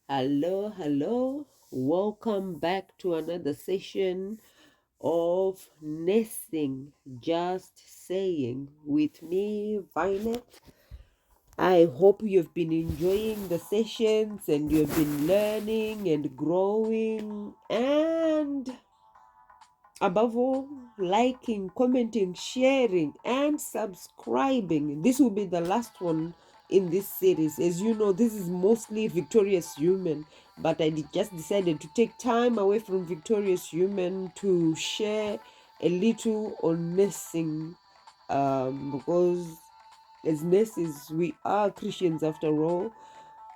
Hello, hello. Welcome back to another session of Nesting Just Saying with me, Violet. I hope you've been enjoying the sessions and you've been learning and growing and above all, liking, commenting, sharing, and subscribing. This will be the last one in this series. As you know, this is mostly Victorious Human, but just decided to take time away from Victorious Human to share a little on nursing, because as nurses, we are Christians after all.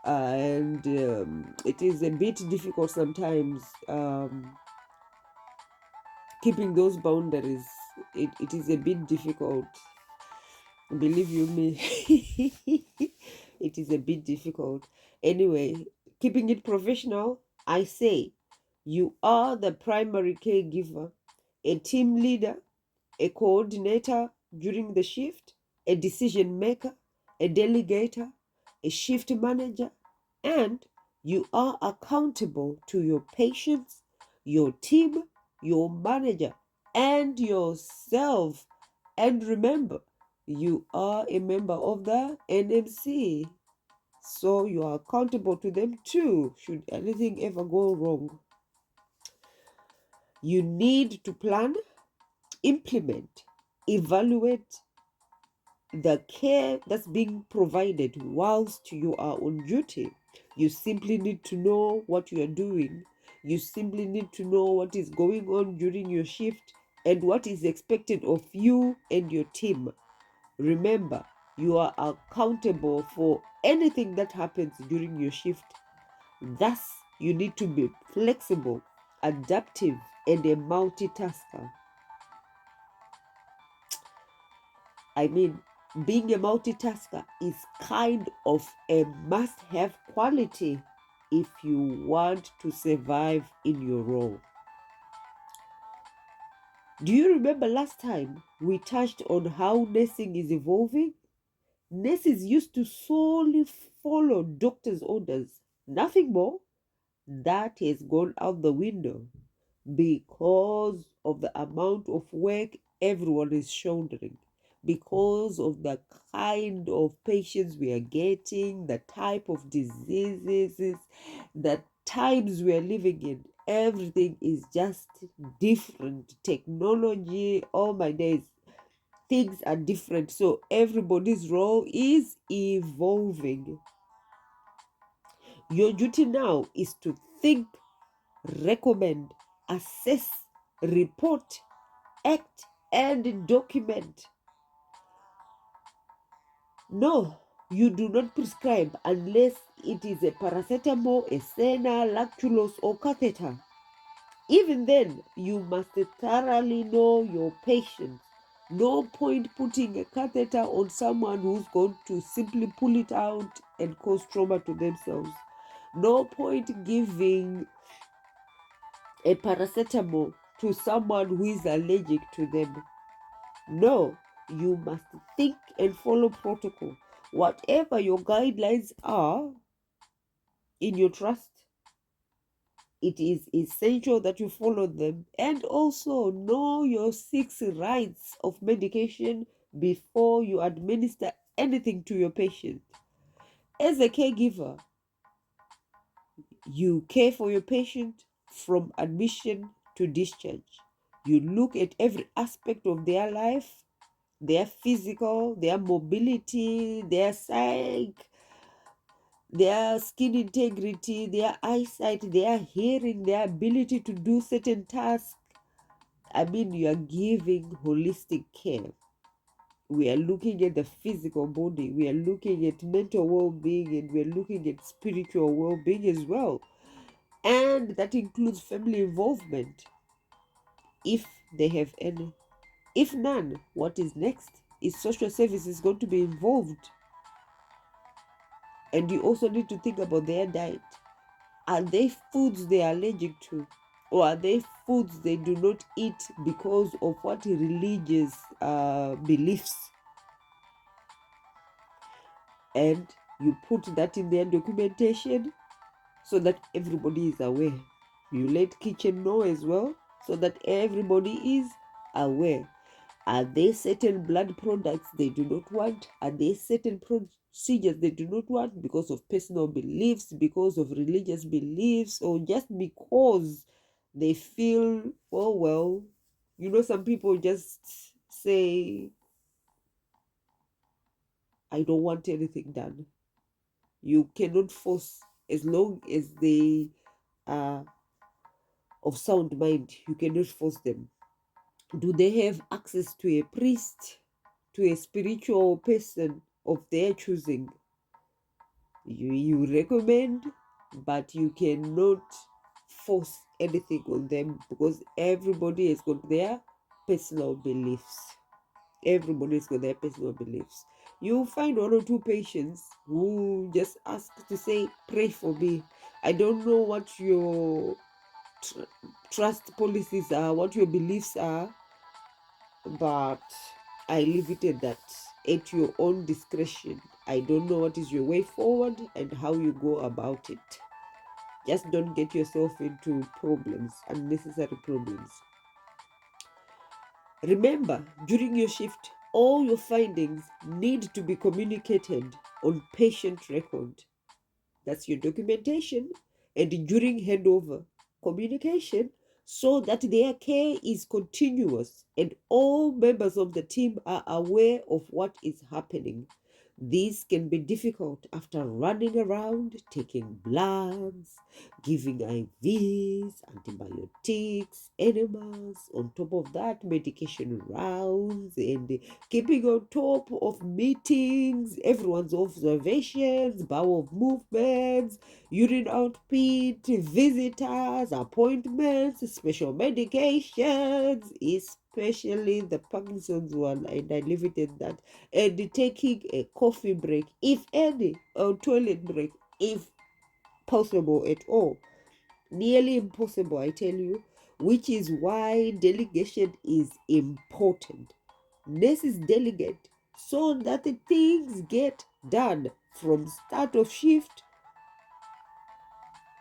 And it is a bit difficult sometimes, keeping those boundaries. It is a bit difficult, believe you me. It is a bit difficult. Anyway, keeping it professional, I say you are the primary caregiver, a team leader, a coordinator during the shift, a decision maker, a delegator, a shift manager, and you are accountable to your patients, your team, your manager, and yourself. And remember, you are a member of the NMC, so you are accountable to them too, should anything ever go wrong. You need to plan, implement, evaluate the care that's being provided whilst you are on duty. You simply need to know what you are doing. You simply need to know what is going on during your shift and what is expected of you and your team. Remember, you are accountable for anything that happens during your shift. Thus, you need to be flexible, adaptive, and a multitasker. I mean, being a multitasker is kind of a must have quality if you want to survive in your role. Do you remember last time we touched on how nursing is evolving? Nurses used to solely follow doctors' orders, nothing more. That has gone out the window because of the amount of work everyone is shouldering, because of the kind of patients we are getting, the type of diseases, the times we are living in. Everything is just different. Technology, oh my days, things are different. So everybody's role is evolving. Your duty now is to think, recommend, assess, report, act, and document. No, you do not prescribe unless it is a paracetamol, a Senna, lactulose, or catheter. Even then, you must thoroughly know your patient. No point putting a catheter on someone who's going to simply pull it out and cause trauma to themselves. No point giving a paracetamol to someone who is allergic to them. No, you must think and follow protocol. Whatever your guidelines are in your trust, it is essential that you follow them, and also know your 6 rights of medication before you administer anything to your patient. As a caregiver, you care for your patient from admission to discharge. You look at every aspect of their life, their physical, their mobility, their psyche, their skin integrity, their eyesight, their hearing, their ability to do certain tasks. I mean, you are giving holistic care. We are looking at the physical body, we are looking at mental well being, and we are looking at spiritual well being as well. And that includes family involvement, if they have any. If none, what is next? Is social services going to be involved? And you also need to think about their diet. Are they foods they are allergic to? Or are they foods they do not eat because of what religious beliefs? And you put that in their documentation so that everybody is aware. You let kitchen know as well, so that everybody is aware. Are there certain blood products they do not want? Are there certain procedures they do not want because of personal beliefs, because of religious beliefs, or just because they feel, oh, well, some people just say, I don't want anything done. You cannot force, as long as they are of sound mind, you cannot force them. Do they have access to a priest, to a spiritual person of their choosing? You recommend, but you cannot force anything on them, because everybody has got their personal beliefs. Everybody's got their personal beliefs. You'll find one or two patients who just ask to say, pray for me. I don't know what your trust policies are, what your beliefs are, but I leave it at that, at your own discretion. I don't know what is your way forward and how you go about it. Just don't get yourself into problems, unnecessary problems. Remember, during your shift, all your findings need to be communicated on patient record. That's your documentation. And during handover, communication, so that their care is continuous and all members of the team are aware of what is happening. This can be difficult after running around, taking bloods, giving IVs, antibiotics, enemas, on top of that, medication rounds, and keeping on top of meetings, everyone's observations, bowel movements, urine output, visitors, appointments, special medications, especially the Parkinson's one, and I leave it at that, and taking a coffee break, if any, or toilet break, if possible at all. Nearly impossible, I tell you, which is why delegation is important. Nurses delegate so that the things get done from start of shift.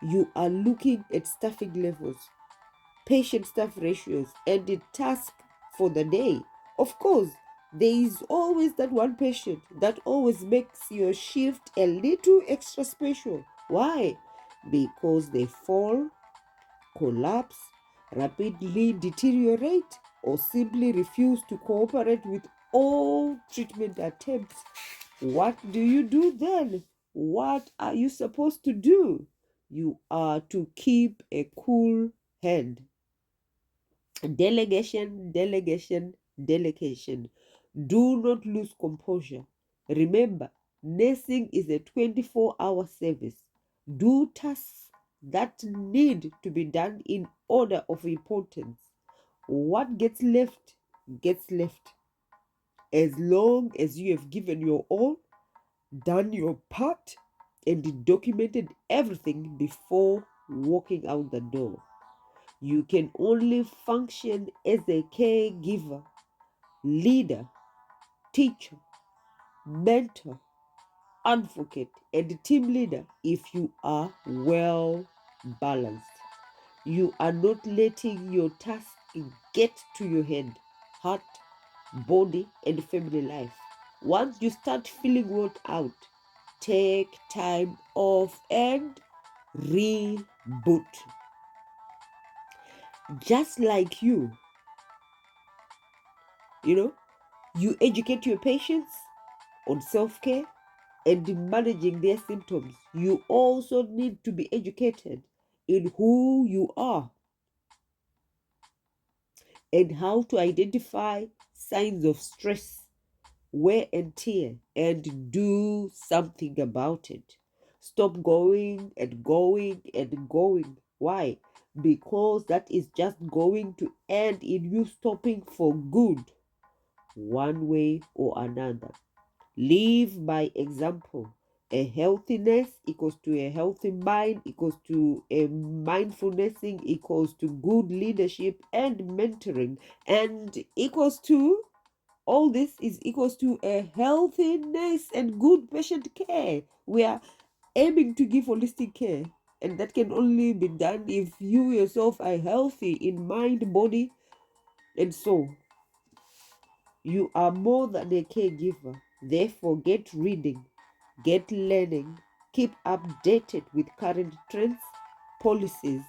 You are looking at staffing levels, patient staff ratios, and the task for the day. Of course, there is always that one patient that always makes your shift a little extra special. Why? Because they fall, collapse, rapidly deteriorate, or simply refuse to cooperate with all treatment attempts. What do you do then? What are you supposed to do? You are to keep a cool head. Delegation, delegation, delegation. Do not lose composure. Remember, nursing is a 24-hour service. Do tasks that need to be done in order of importance. What gets left, gets left. As long as you have given your all, done your part, and documented everything before walking out the door. You can only function as a caregiver, leader, teacher, mentor, advocate, and team leader if you are well balanced. You are not letting your task get to your head, heart, body, and family life. Once you start feeling worn out, take time off and reboot. Just like you educate your patients on self-care and managing their symptoms. You also need to be educated in who you are and how to identify signs of stress, wear and tear, and do something about it. Stop going and going and going. Why? Because that is just going to end in you stopping for good, one way or another. Live by example. A healthiness equals to a healthy mind, equals to a mindfulness equals to good leadership and mentoring, and equals to all this is equals to a healthiness and good patient care. We are aiming to give holistic care And that can only be done if you yourself are healthy in mind, body, and soul. You are more than a caregiver. Therefore, get reading, get learning, keep updated with current trends, policies,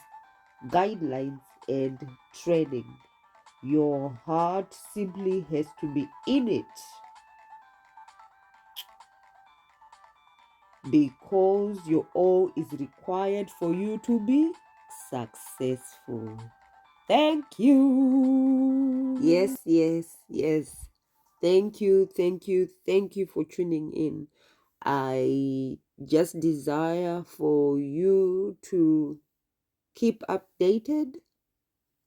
guidelines, and training. Your heart simply has to be in it, because your all is required for you to be successful. Thank you. Yes, yes, yes. Thank you, thank you, thank you for tuning in. I just desire for you to keep updated,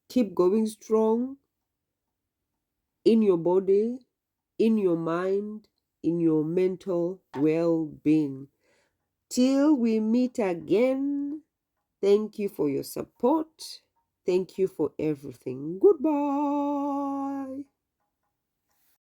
keep going strong in your body, in your mind, in your mental well-being. Till we meet again, thank you for your support. Thank you for everything. Goodbye.